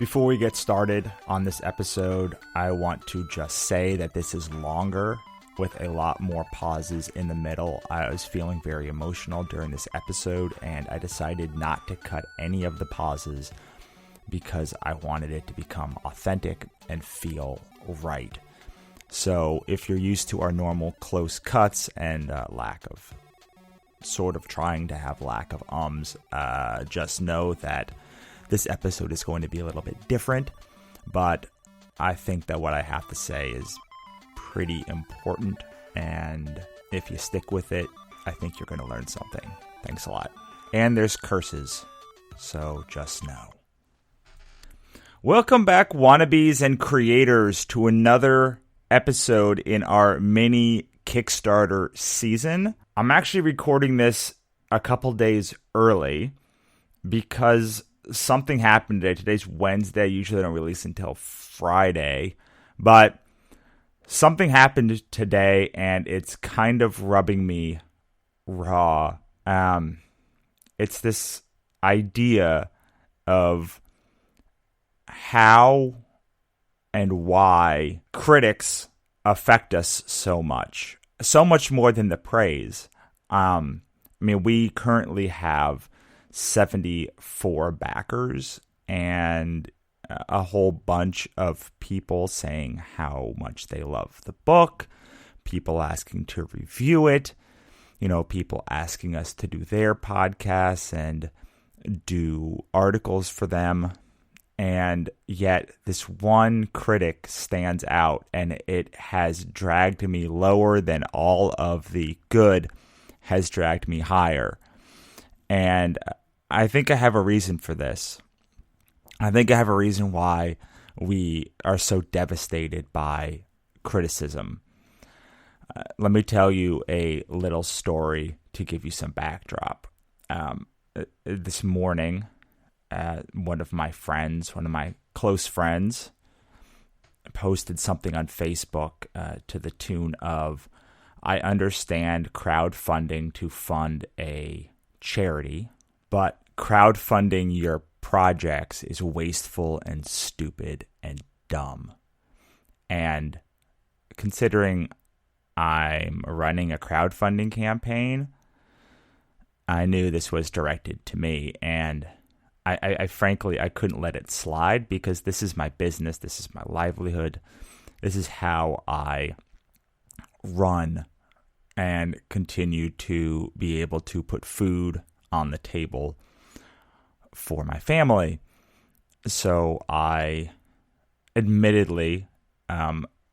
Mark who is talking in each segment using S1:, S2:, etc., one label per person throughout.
S1: Before we get started on this episode, I want to just say that this is longer with a lot more pauses in the middle. I was feeling very emotional during this episode, and I decided not to cut any of the pauses because I wanted it to become authentic and feel right. So if you're used to our normal close cuts and lack of trying to have lack of ums, just know that this episode is going to be a little bit different, but I think that what I have to say is pretty important, and if you stick with it, I think you're going to learn something. Thanks a lot. And there's curses, so just know. Welcome back, wannabes and creators, to another episode in our mini Kickstarter season. I'm actually recording this a couple days early because something happened today. Today's Wednesday. Usually I don't release until Friday, but something happened today and it's kind of rubbing me raw. It's this idea of how and why critics affect us so much more than the praise. We currently have 74 backers and a whole bunch of people saying how much they love the book, people asking to review it, people asking us to do their podcasts and do articles for them. And yet this one critic stands out, and it has dragged me lower than all of the good has dragged me higher. And I think I have a reason for this. I think I have a reason why we are so devastated by criticism. Let me tell you a little story to give you some backdrop. This morning, one of my close friends, posted something on Facebook to the tune of, "I understand crowdfunding to fund a charity, but crowdfunding your projects is wasteful and stupid and dumb." And considering I'm running a crowdfunding campaign, I knew this was directed to me, and I frankly couldn't let it slide because this is my business, this is my livelihood, this is how I run and continue to be able to put food on the table for my family. So I admittedly,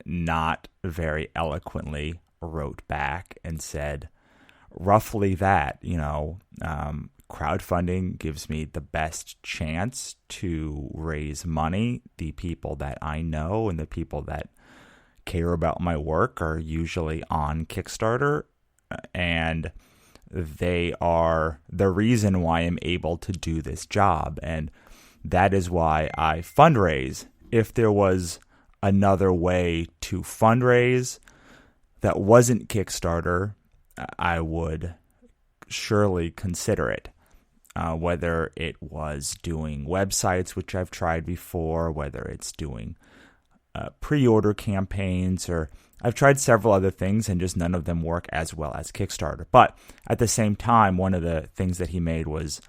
S1: not very eloquently, wrote back and said roughly that, crowdfunding gives me the best chance to raise money. The people that I know and the people that care about my work are usually on Kickstarter, and they are the reason why I'm able to do this job, and that is why I fundraise. If there was another way to fundraise that wasn't Kickstarter, I would surely consider it. Whether it was doing websites, which I've tried before, whether it's doing pre-order campaigns, or I've tried several other things and just none of them work as well as Kickstarter. But at the same time, one of the things that he made was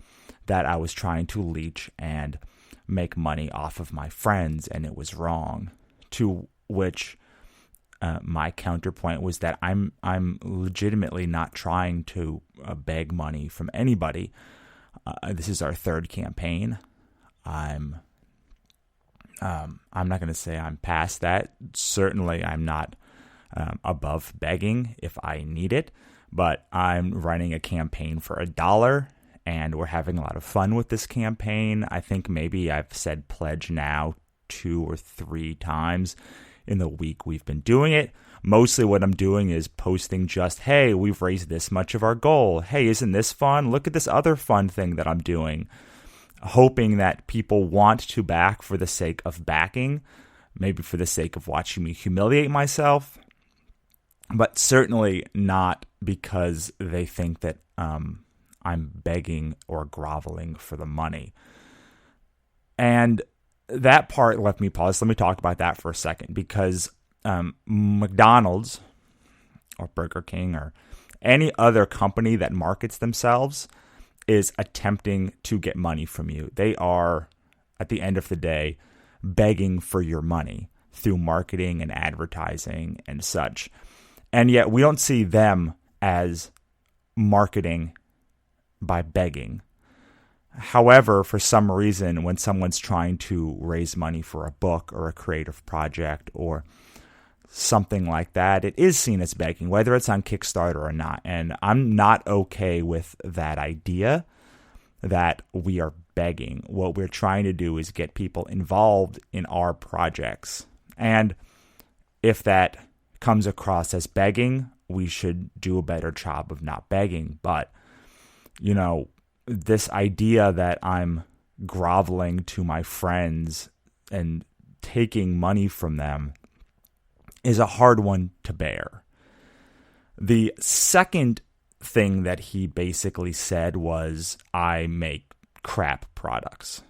S1: that I was trying to leech and make money off of my friends, and it was wrong. To which my counterpoint was that I'm legitimately not trying to beg money from anybody. This is our third campaign. I'm not going to say I'm past that. Certainly, I'm not above begging if I need it, but I'm running a campaign for $1, and we're having a lot of fun with this campaign. I think maybe I've said pledge now 2 or 3 times in the week we've been doing it. Mostly what I'm doing is posting just, hey, we've raised this much of our goal. Hey, isn't this fun? Look at this other fun thing that I'm doing. Hoping that people want to back for the sake of backing, maybe for the sake of watching me humiliate myself, but certainly not because they think that I'm begging or groveling for the money. And that part left me pause. Let me talk about that for a second, because McDonald's or Burger King or any other company that markets themselves is attempting to get money from you. They are, at the end of the day, begging for your money through marketing and advertising and such. And yet we don't see them as marketing by begging. However, for some reason, when someone's trying to raise money for a book or a creative project or something like that, it is seen as begging, whether it's on Kickstarter or not. And I'm not okay with that idea that we are begging. What we're trying to do is get people involved in our projects. And if that comes across as begging, we should do a better job of not begging. But, this idea that I'm groveling to my friends and taking money from them is a hard one to bear. The second thing that he basically said was, I make crap products,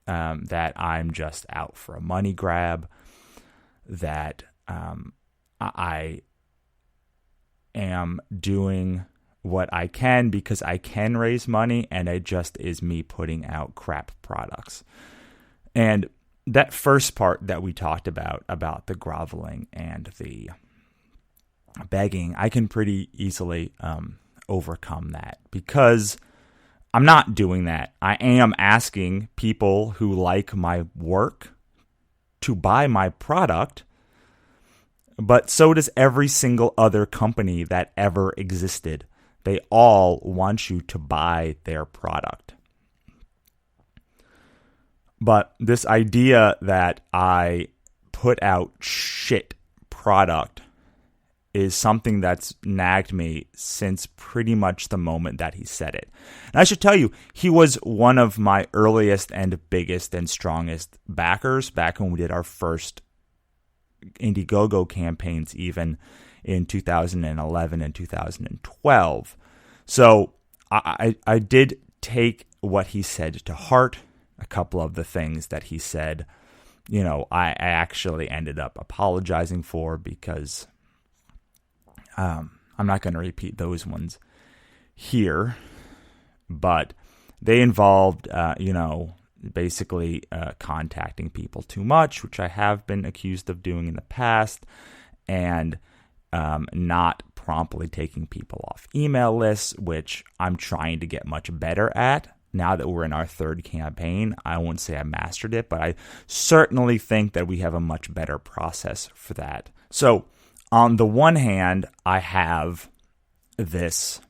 S1: that I'm just out for a money grab, that I am doing what I can because I can raise money, and it just is me putting out crap products. And that first part that we talked about the groveling and the begging, I can pretty easily overcome that, because I'm not doing that. I am asking people who like my work to buy my product, but so does every single other company that ever existed. They all want you to buy their product. But this idea that I put out shit product is something that's nagged me since pretty much the moment that he said it. And I should tell you, he was one of my earliest and biggest and strongest backers back when we did our first Indiegogo campaigns, even in 2011 and 2012. So I did take what he said to heart. A couple of the things that he said, I actually ended up apologizing for, because I'm not going to repeat those ones here, but they involved, basically contacting people too much, which I have been accused of doing in the past, and not promptly taking people off email lists, which I'm trying to get much better at. Now that we're in our third campaign, I won't say I mastered it, but I certainly think that we have a much better process for that. So on the one hand, I have this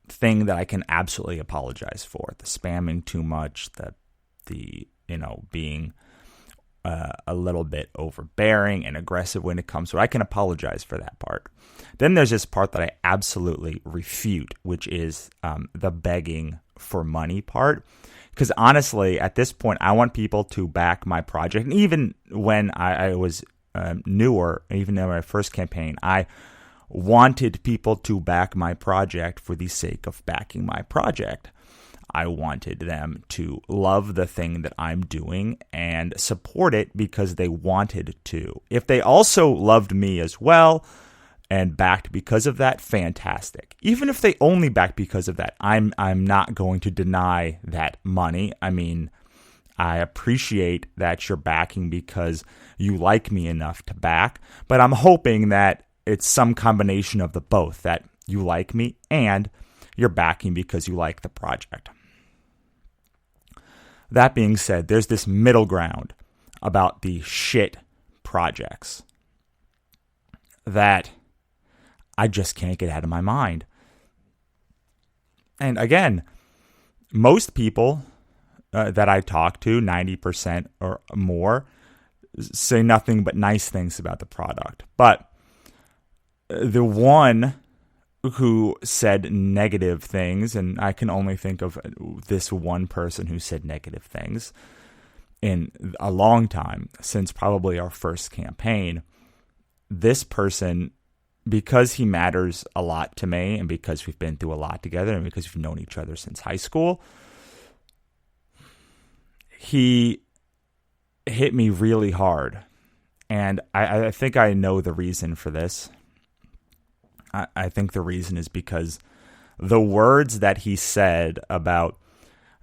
S1: thing that I can absolutely apologize for: the spamming too much, the being a little bit overbearing and aggressive when it comes to it. I can apologize for that part. Then there's this part that I absolutely refute, which is the begging for money part. Because honestly, at this point, I want people to back my project. And even when I was newer, even in my first campaign, I wanted people to back my project for the sake of backing my project. I wanted them to love the thing that I'm doing and support it because they wanted to. If they also loved me as well and backed because of that, fantastic. Even if they only backed because of that, I'm not going to deny that money. I mean, I appreciate that you're backing because you like me enough to back, but I'm hoping that it's some combination of the both, that you like me and you're backing because you like the project. That being said, there's this middle ground about the shit projects that I just can't get out of my mind. And again, most people that I talk to, 90% or more, say nothing but nice things about the product. But the one who said negative things, and I can only think of this one person who said negative things in a long time, since probably our first campaign. This person, because he matters a lot to me, and because we've been through a lot together, and because we've known each other since high school, he hit me really hard. And I think I know the reason for this. I think the reason is because the words that he said about,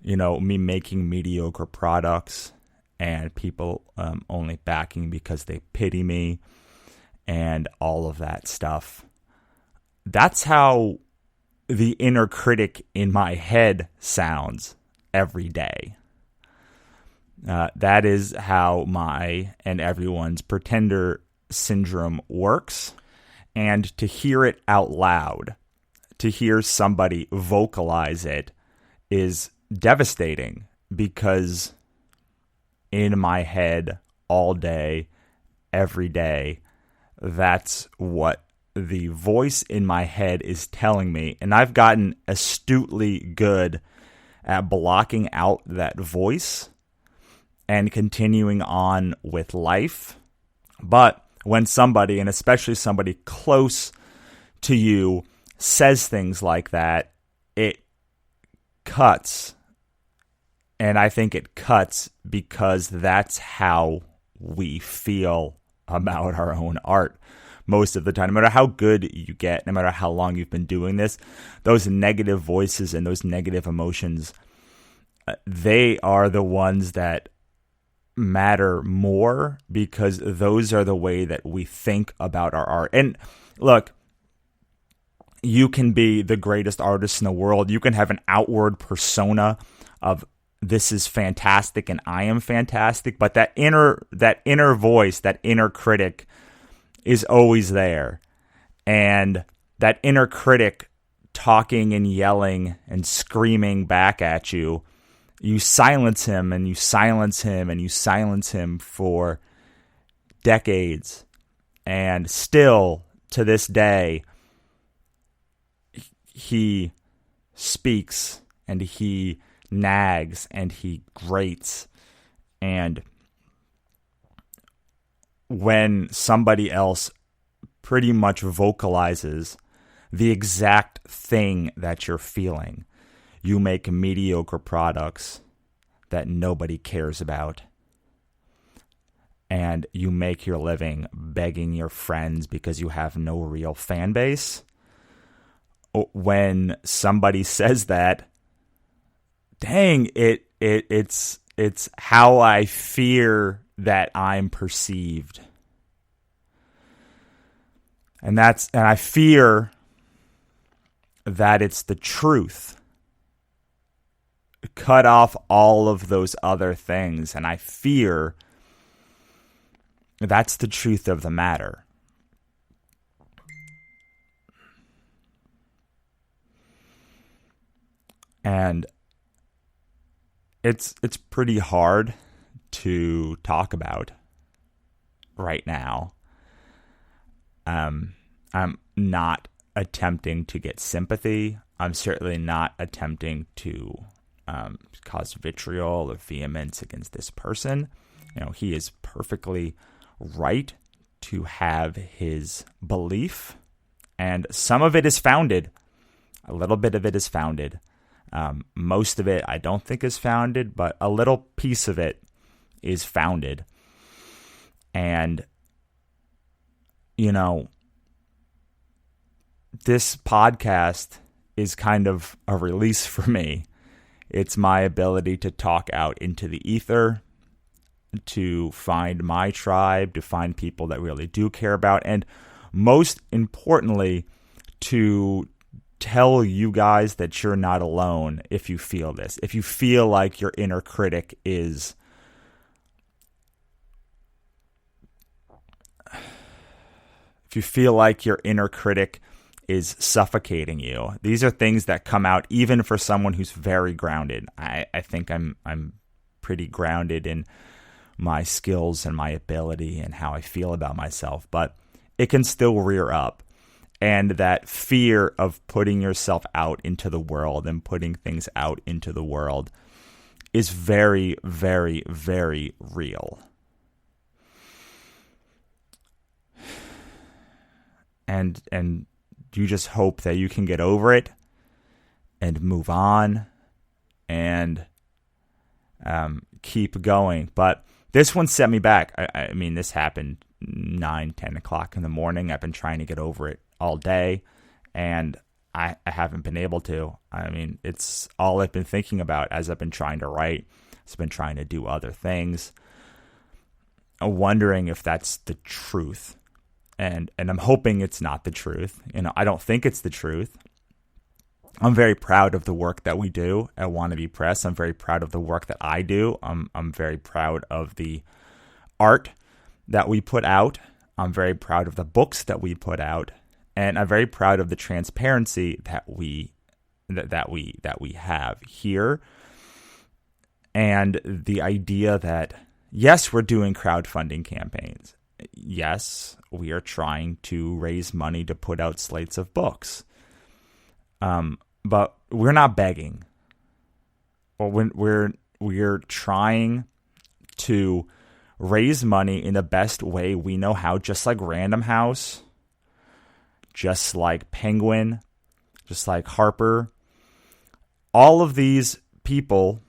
S1: me making mediocre products and people only backing because they pity me and all of that stuff, that's how the inner critic in my head sounds every day. That is how my and everyone's pretender syndrome works. And to hear it out loud, to hear somebody vocalize it, is devastating, because in my head all day, every day, that's what the voice in my head is telling me. And I've gotten astutely good at blocking out that voice and continuing on with life. But when somebody, and especially somebody close to you, says things like that, it cuts. And I think it cuts because that's how we feel about our own art most of the time. No matter how good you get, no matter how long you've been doing this, those negative voices and those negative emotions, they are the ones that matter more, because those are the way that we think about our art. And look, you can be the greatest artist in the world. You can have an outward persona of this is fantastic and I am fantastic, but that inner voice, that inner critic is always there. And that inner critic talking and yelling and screaming back at you, you silence him and you silence him and you silence him for decades. And still, to this day, he speaks and he nags and he grates. And when somebody else pretty much vocalizes the exact thing that you're feeling, you make mediocre products that nobody cares about, and you make your living begging your friends because you have no real fan base. When somebody says that, dang, it's how I fear that I'm perceived. And I fear that it's the truth. Cut off all of those other things, and I fear that's the truth of the matter. And it's pretty hard to talk about right now. I'm not attempting to get sympathy. I'm certainly not attempting to cause vitriol or vehemence against this person. He is perfectly right to have his belief, and some of it is founded. A little bit of it is founded. Most of it I don't think is founded, but a little piece of it is founded. And, this podcast is kind of a release for me. It's my ability to talk out into the ether, to find my tribe, to find people that really do care about, and most importantly, to tell you guys that you're not alone if you feel this. If you feel like your inner critic is suffocating you. These are things that come out even for someone who's very grounded. I think I'm pretty grounded in my skills and my ability and how I feel about myself, but it can still rear up. And that fear of putting yourself out into the world and putting things out into the world is very, very, very real. And you just hope that you can get over it and move on and keep going. But this one set me back. I mean, this happened 9-10 o'clock in the morning. I've been trying to get over it all day, and I haven't been able to. I mean, it's all I've been thinking about as I've been trying to write. I've been trying to do other things, wondering if that's the truth. And I'm hoping it's not the truth. I don't think it's the truth. I'm very proud of the work that we do at Wannabe Press. I'm very proud of the work that I do. I'm very proud of the art that we put out. I'm very proud of the books that we put out, and I'm very proud of the transparency that we have here, and the idea that yes, we're doing crowdfunding campaigns. Yes, we are trying to raise money to put out slates of books. But we're not begging. Or we're trying to raise money in the best way we know how, just like Random House, just like Penguin, just like Harper. All of these people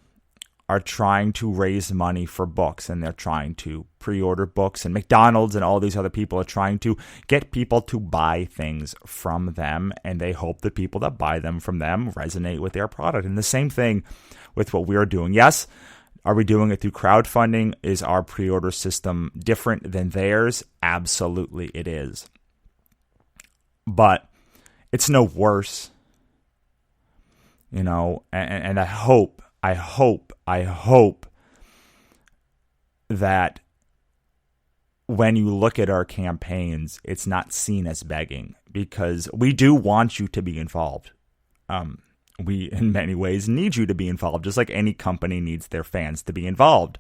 S1: are trying to raise money for books, and they're trying to pre-order books, and McDonald's and all these other people are trying to get people to buy things from them, and they hope the people that buy them from them resonate with their product. And the same thing with what we're doing. Yes, are we doing it through crowdfunding? Is our pre-order system different than theirs? Absolutely it is. But it's no worse. And I hope that when you look at our campaigns, it's not seen as begging, because we do want you to be involved. We, in many ways, need you to be involved, just like any company needs their fans to be involved.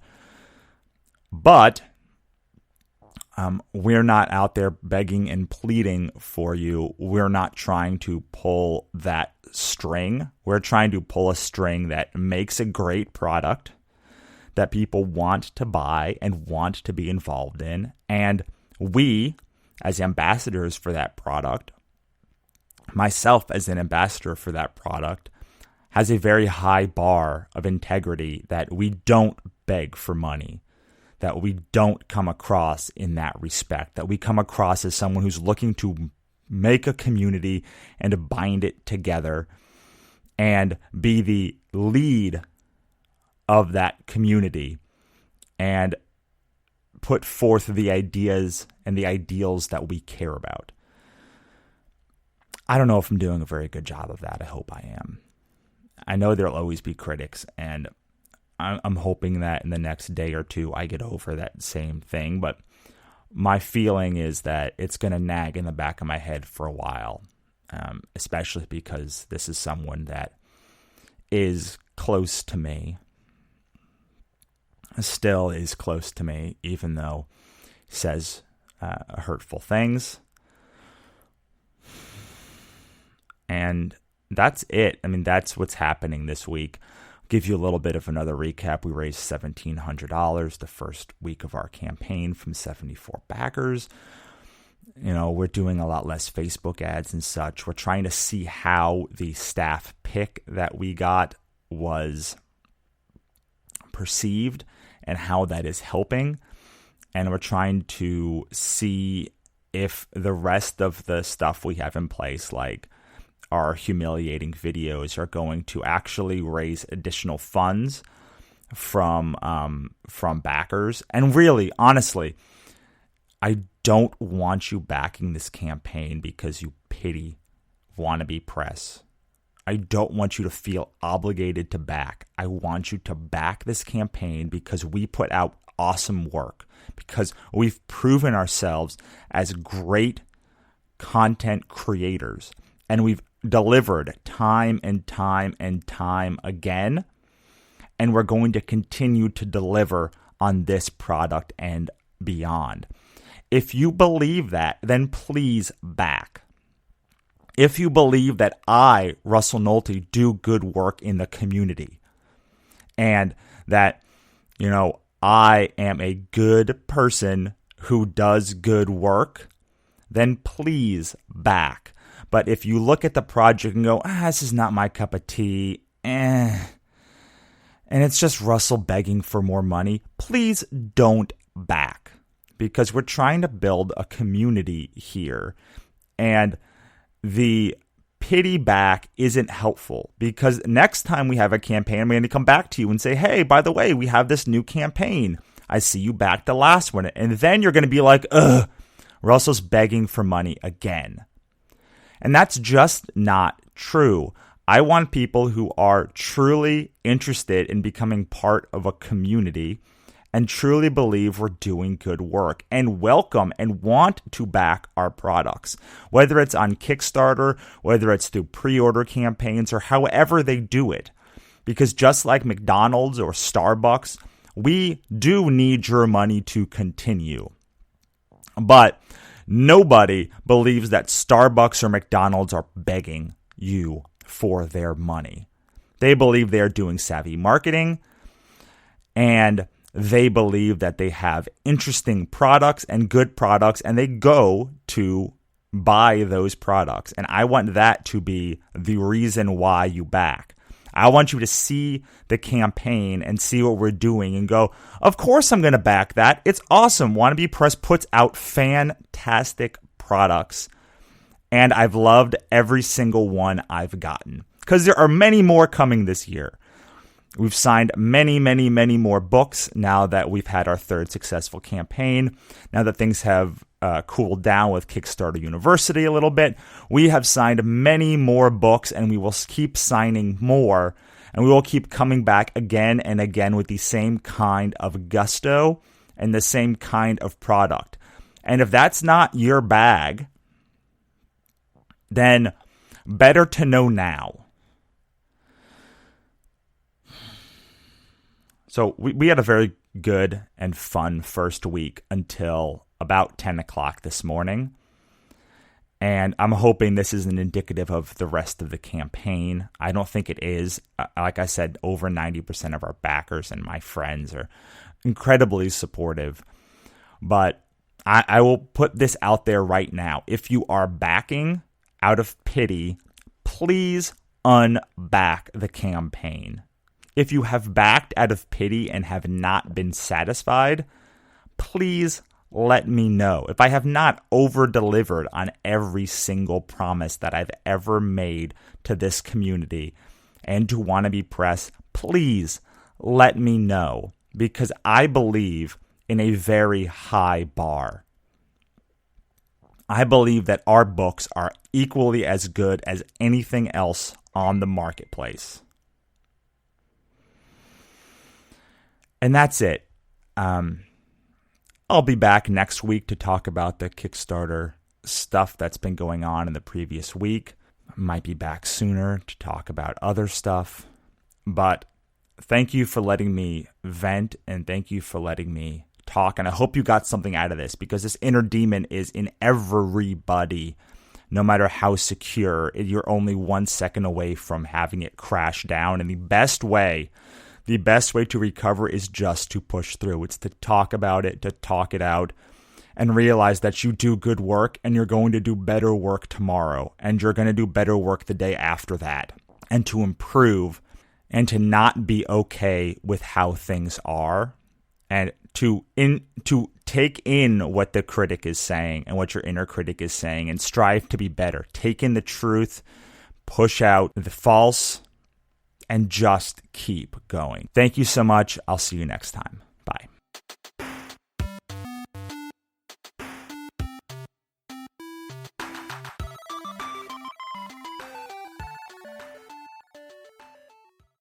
S1: But we're not out there begging and pleading for you. We're not trying to pull that string. We're trying to pull a string that makes a great product that people want to buy and want to be involved in. And we, as ambassadors for that product, myself as an ambassador for that product, has a very high bar of integrity that we don't beg for money, that we don't come across in that respect, that we come across as someone who's looking to make a community and to bind it together and be the lead of that community and put forth the ideas and the ideals that we care about. I don't know if I'm doing a very good job of that. I hope I am. I know there'll always be critics, and I'm hoping that in the next day or two I get over that same thing, but my feeling is that it's going to nag in the back of my head for a while, especially because this is someone that is close to me, still is close to me, even though he says hurtful things. And that's it. I mean, that's what's happening this week. I'll give you a little bit of another recap. We raised $1,700 the first week of our campaign from 74 backers. We're doing a lot less Facebook ads and such. We're trying to see how the staff pick that we got was perceived and how that is helping. And we're trying to see if the rest of the stuff we have in place, like our humiliating videos, are going to actually raise additional funds from backers. And really, honestly, I don't want you backing this campaign because you pity Wannabe Press. I don't want you to feel obligated to back. I want you to back this campaign because we put out awesome work, because we've proven ourselves as great content creators, and we've delivered time and time and time again, and we're going to continue to deliver on this product and beyond. If you believe that, then please back. If you believe that I, Russell Nolte, do good work in the community, and that, I am a good person who does good work, then please back. But if you look at the project and go, this is not my cup of tea, and it's just Russell begging for more money, please don't back, because we're trying to build a community here. And the pity back isn't helpful, because next time we have a campaign, I'm going to come back to you and say, hey, by the way, we have this new campaign. I see you backed the last one. And then you're going to be like, ugh, Russell's begging for money again. And that's just not true. I want people who are truly interested in becoming part of a community and truly believe we're doing good work and welcome and want to back our products, whether it's on Kickstarter, whether it's through pre-order campaigns, or however they do it. Because just like McDonald's or Starbucks, we do need your money to continue. But nobody believes that Starbucks or McDonald's are begging you for their money. They believe they're doing savvy marketing, and they believe that they have interesting products and good products, and they go to buy those products. And I want that to be the reason why you back. I want you to see the campaign and see what we're doing and go, of course I'm going to back that. It's awesome. Wannabe Press puts out fantastic products, and I've loved every single one I've gotten, because there are many more coming this year. We've signed many, many, many more books now that we've had our third successful campaign. Now that things have cooled down with Kickstarter University a little bit, we have signed many more books, and we will keep signing more. And we will keep coming back again and again with the same kind of gusto and the same kind of product. And if that's not your bag, then better to know now. So we had a very good and fun first week until about 10 o'clock this morning. And I'm hoping this isn't indicative of the rest of the campaign. I don't think it is. Like I said, over 90% of our backers and my friends are incredibly supportive. But I will put this out there right now. If you are backing out of pity, please unback the campaign. If you have backed out of pity and have not been satisfied, please let me know. If I have not over-delivered on every single promise that I've ever made to this community and to Wannabe Press, please let me know, because I believe in a very high bar. I believe that our books are equally as good as anything else on the marketplace. And that's it. I'll be back next week to talk about the Kickstarter stuff that's been going on in the previous week. Might be back sooner to talk about other stuff. But thank you for letting me vent, and thank you for letting me talk. And I hope you got something out of this, because this inner demon is in everybody. No matter how secure, you're only 1 second away from having it crash down. And the best way to recover is just to push through. It's to talk about it, to talk it out, and realize that you do good work, and you're going to do better work tomorrow, and you're going to do better work the day after that, and to improve, and to not be okay with how things are, and to take in what the critic is saying and what your inner critic is saying, and strive to be better. Take in the truth, push out the false, and just keep going. Thank you so much. I'll see you next time.